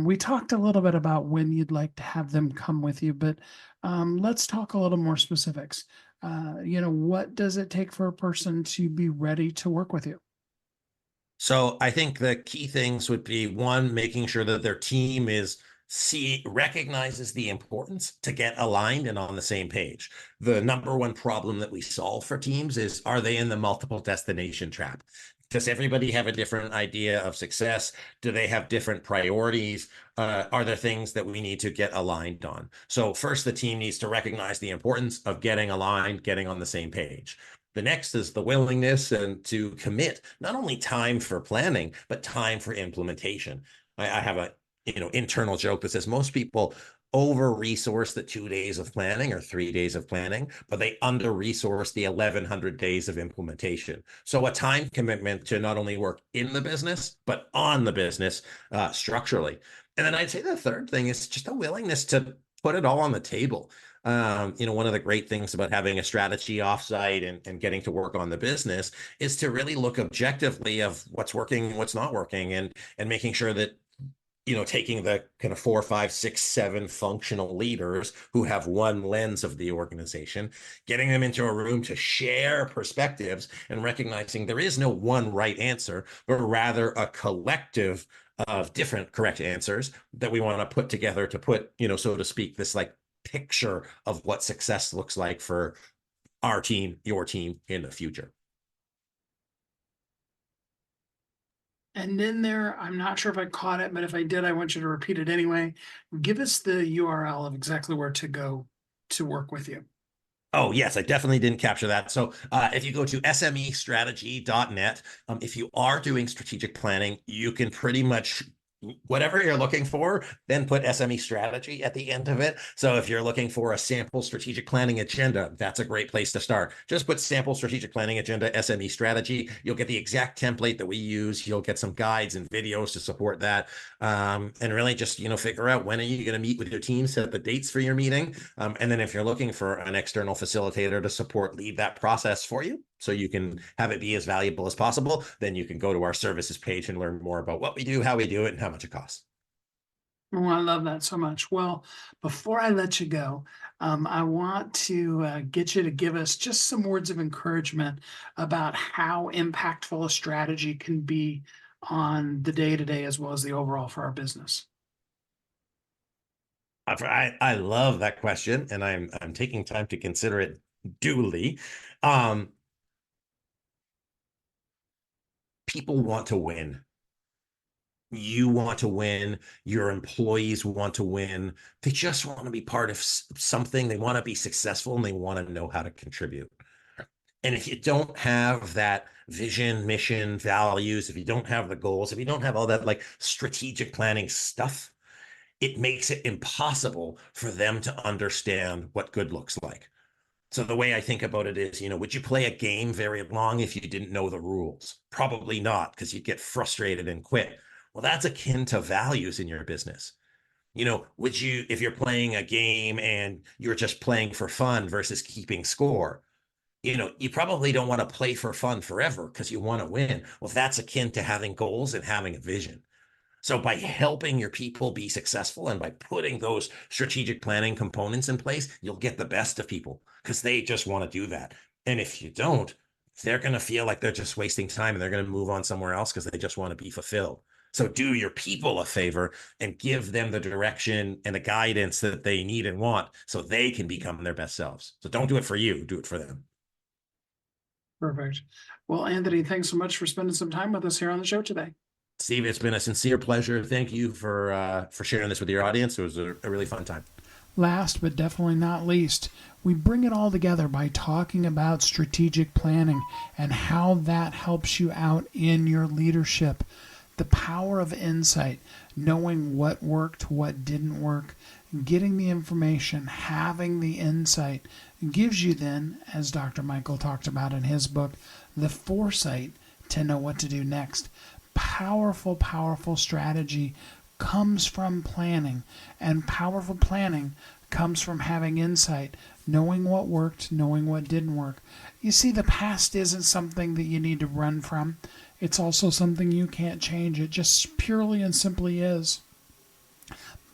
We talked a little bit about when you'd like to have them come with you, but let's talk a little more specifics. What does it take for a person to be ready to work with you? So I think the key things would be, one, making sure that their team recognizes the importance to get aligned and on the same page. The number one problem that we solve for teams is, are they in the multiple destination trap? Does everybody have a different idea of success? Do they have different priorities? Are there things that we need to get aligned on? So first, the team needs to recognize the importance of getting aligned, getting on the same page. The next is the willingness and to commit not only time for planning, but time for implementation. I have a internal joke that says most people over-resource the 2 days of planning or 3 days of planning, but they under-resource the 1,100 days of implementation. So a time commitment to not only work in the business, but on the business structurally. And then I'd say the third thing is just a willingness to put it all on the table. One of the great things about having a strategy offsite and getting to work on the business is to really look objectively of what's working, what's not working, and making sure that taking the kind of 4, 5, 6, 7 functional leaders who have one lens of the organization, getting them into a room to share perspectives and recognizing there is no one right answer, but rather a collective of different correct answers that we want to put together to put, so to speak, this like picture of what success looks like for our team, your team in the future. And then there, I'm not sure if I caught it, but if I did, I want you to repeat it anyway. Give us the URL of exactly where to go to work with you. Oh, yes, I definitely didn't capture that. So if you go to smestrategy.net, if you are doing strategic planning, you can pretty much whatever you're looking for, then put SME strategy at the end of it. So if you're looking for a sample strategic planning agenda, that's a great place to start. Just put sample strategic planning agenda, SME strategy. You'll get the exact template that we use. You'll get some guides and videos to support that. And really just, figure out when are you going to meet with your team, set the dates for your meeting. And then if you're looking for an external facilitator to lead that process for you, so you can have it be as valuable as possible, then you can go to our services page and learn more about what we do, how we do it, and how much it costs. Oh, I love that so much. Well, before I let you go, I want to get you to give us just some words of encouragement about how impactful a strategy can be on the day-to-day as well as the overall for our business. I love that question, and I'm taking time to consider it duly. People want to win. You want to win. Your employees want to win. They just want to be part of something. They want to be successful, and they want to know how to contribute. And if you don't have that vision, mission, values, if you don't have the goals, if you don't have all that like strategic planning stuff, it makes it impossible for them to understand what good looks like. So the way I think about it is, would you play a game very long if you didn't know the rules? Probably not, because you'd get frustrated and quit. Well, that's akin to values in your business. Would you, if you're playing a game and you're just playing for fun versus keeping score, you probably don't want to play for fun forever because you want to win. Well, that's akin to having goals and having a vision. So by helping your people be successful and by putting those strategic planning components in place, you'll get the best of people because they just want to do that. And if you don't, they're going to feel like they're just wasting time and they're going to move on somewhere else because they just want to be fulfilled. So do your people a favor and give them the direction and the guidance that they need and want so they can become their best selves. So don't do it for you, do it for them. Perfect. Well, Anthony, thanks so much for spending some time with us here on the show today. Steve, it's been a sincere pleasure. Thank you for sharing this with your audience. It was a really fun time. Last but definitely not least, we bring it all together by talking about strategic planning and how that helps you out in your leadership. The power of insight, knowing what worked, what didn't work, getting the information, having the insight, gives you then, as Dr. Michael talked about in his book, the foresight to know what to do next. Powerful, powerful strategy comes from planning, and powerful planning comes from having insight, knowing what worked, knowing what didn't work. You see, the past isn't something that you need to run from. It's also something you can't change. It just purely and simply is.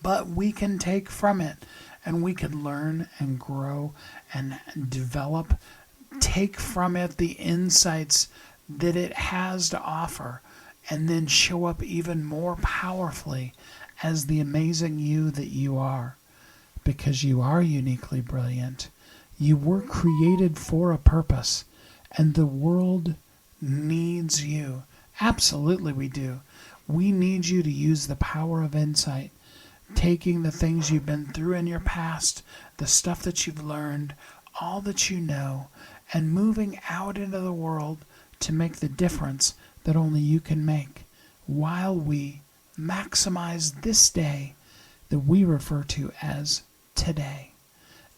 But we can take from it, and we can learn and grow and develop, take from it the insights that it has to offer, and then show up even more powerfully as the amazing you that you are. Because you are uniquely brilliant. You were created for a purpose, and the world needs you. Absolutely we do. We need you to use the power of insight, taking the things you've been through in your past, the stuff that you've learned, all that you know, and moving out into the world to make the difference that only you can make, while we maximize this day that we refer to as today.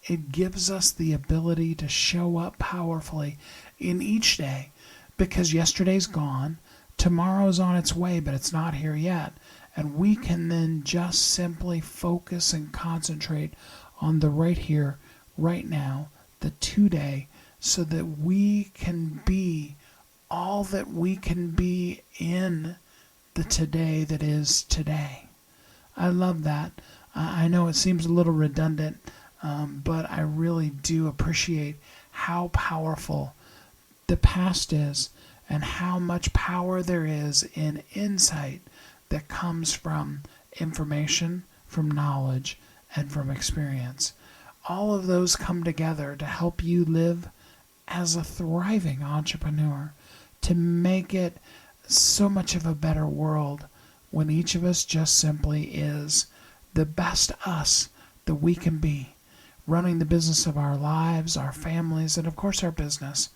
It gives us the ability to show up powerfully in each day, because yesterday's gone, tomorrow's on its way, but it's not here yet, and we can then just simply focus and concentrate on the right here, right now, the today, so that we can be all that we can be in the today that is today. I love that. I know it seems a little redundant, but I really do appreciate how powerful the past is and how much power there is in insight that comes from information, from knowledge, and from experience. All of those come together to help you live as a thriving entrepreneur, to make it so much of a better world when each of us just simply is the best us that we can be, running the business of our lives, our families, and of course our business,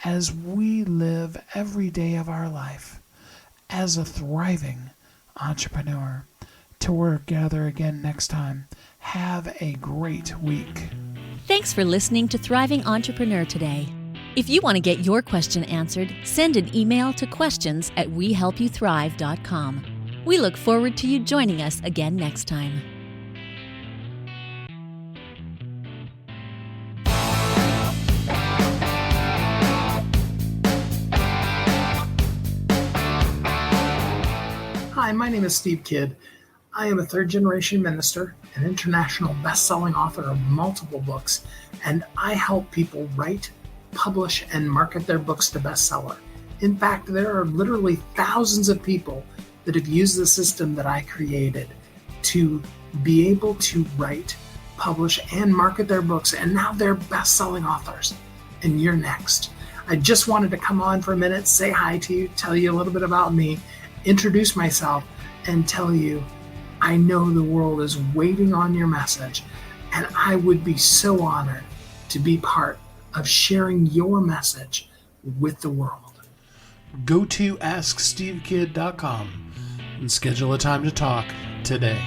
as we live every day of our life as a thriving entrepreneur. Till we're together again next time, have a great week. Thanks for listening to Thriving Entrepreneur today. If you want to get your question answered, send an email to questions@wehelpyouthrive.com. We look forward to you joining us again next time. Hi, my name is Steve Kidd. I am a third-generation minister, an international best-selling author of multiple books, and I help people write, publish, and market their books to bestseller. In fact, there are literally thousands of people that have used the system that I created to be able to write, publish, and market their books, and now they're best-selling authors. And you're next. I just wanted to come on for a minute, say hi to you, tell you a little bit about me, introduce myself, and tell you I know the world is waiting on your message, and I would be so honored to be part of sharing your message with the world. Go to AskSteveKidd.com and schedule a time to talk today.